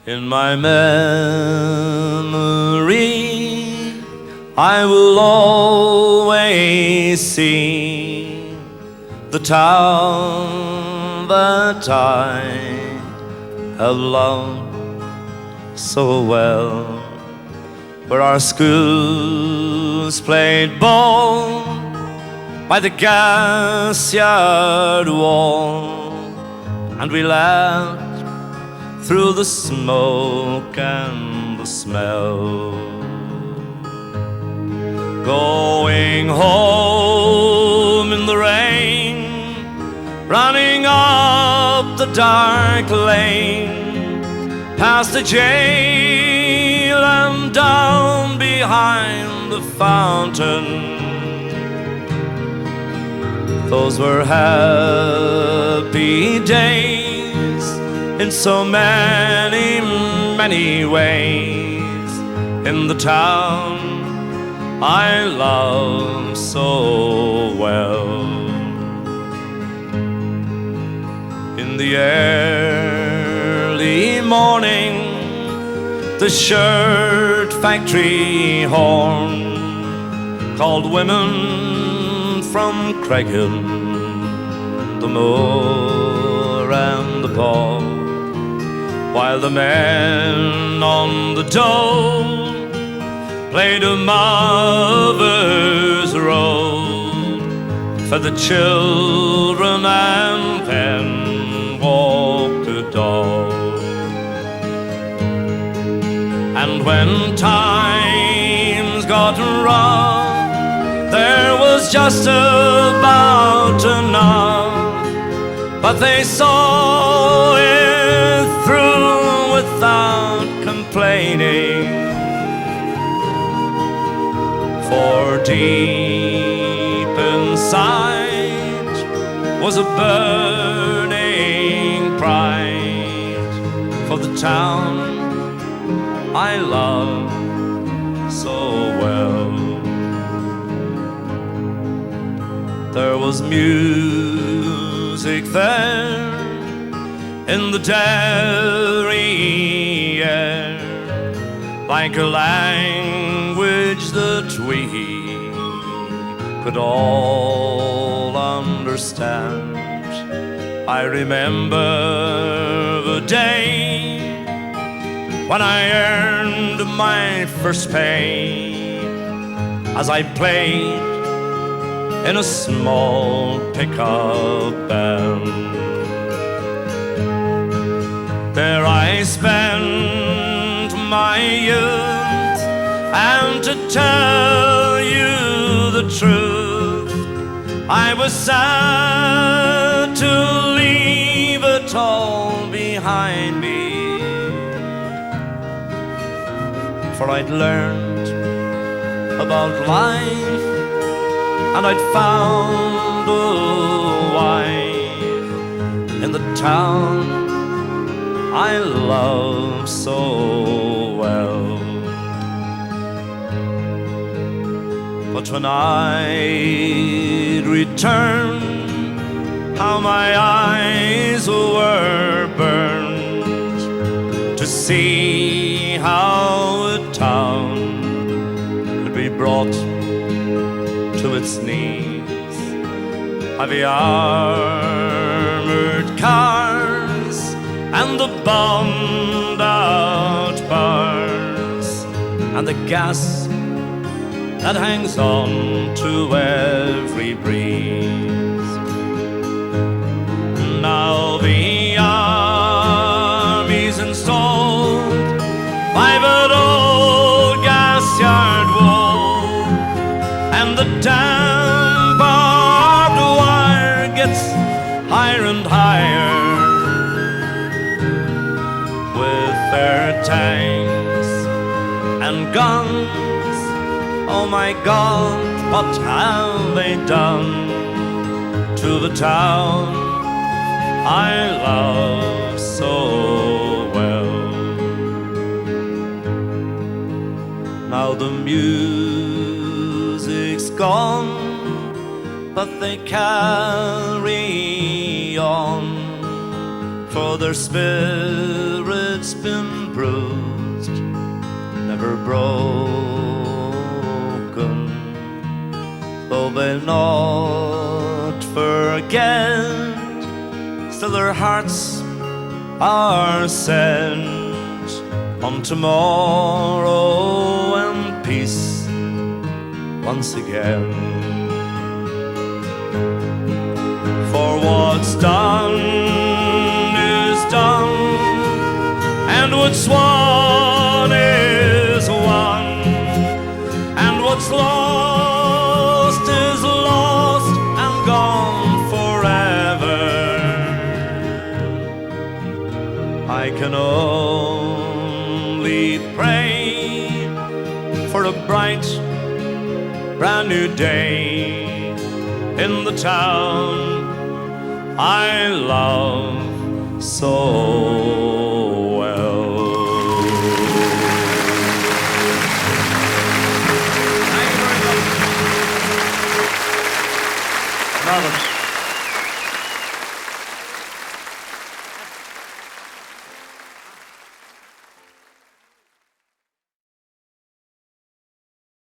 In my memory, I will always see the town that I have loved so well, where our schools played ball by the gas yard wall, and we laughed through the smoke and the smell. Going home in the rain, running up the dark lane, past the jail and down behind the fountain. Those were happy days in so many, many ways, in the town I love so well. In the early morning, the shirt factory horn called women from Craighill, the moor and the paw, while the men on the dole played a mother's role, fed the children and then walked the dog. And when times got rough, there was just about enough, but they saw it through without complaining. For deep inside was a burning pride for the town I love so well. There was music there in the dairy air, like a language that we could all understand. I remember the day when I earned my first pay, as I played in a small pickup band. There I spent my youth, and to tell you the truth, I was sad to leave it all behind me. For I'd learned about life, and I'd found a wife in the town I love so well. But when I'd return, how my eyes were burned to see how a town could be brought to its knees by the armored cars and the bombed out bars, and the gas that hangs on to every breeze. Now the army's installed by that old gas yard wall, and the damn barbed wire gets higher and higher. With their tanks and guns, oh my God, what have they done to the town I love so well? Now the music's gone, but they carry on, for their spirit's been bruised, never broken. Though they not forget, still their hearts are sent on tomorrow and peace once again. For what's done is done, and what's won is won, and what's lost is lost and gone forever. I can only pray for a bright, brand new day in the town I love so well. Thank you very much. Love it.